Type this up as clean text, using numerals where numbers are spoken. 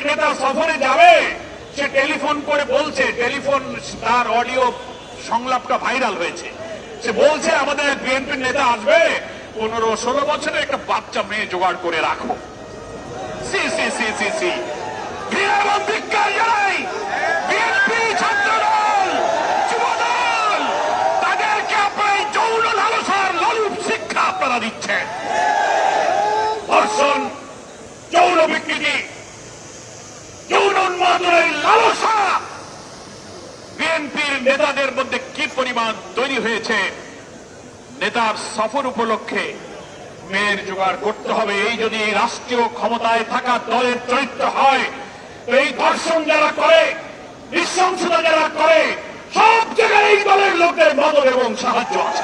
নেতা সফরে যাবে, সে টেলিফোন করে বলছে, টেলিফোন তার অডিও সংলাপটা ভাইরাল হয়েছে, সে বলছে আমাদের বিএনপির নেতা আসবে, 15-16 বছরের একটা বাচ্চা মেয়ে জোগাড় করে রাখো। সি সি সি সি সি ঘৃণা এবং ধিক্কার জানাই বিএনপি, ছাত্রদল, যুবদল, তাদেরকে আপনার যৌন লালসার লালুপ শিক্ষা আপনারা দিচ্ছেন। ধর্ষণ, যৌন বিকৃতি, যৌন উন্মাদনের লালসা বিএনপির নেতাদের মধ্যে কি পরিমাণ তৈরি হয়েছে। নেতার সফর উপলক্ষে মেয়ের জোগাড় করতে হবে, এই যদি রাষ্ট্রীয় ক্ষমতায় থাকা দলের চরিত্র হয়, এই ধর্ষণ যারা করে, নৃশংসতা যারা করে, সব জায়গায় এই দলের লোকদের মদত এবং সাহায্য আছে।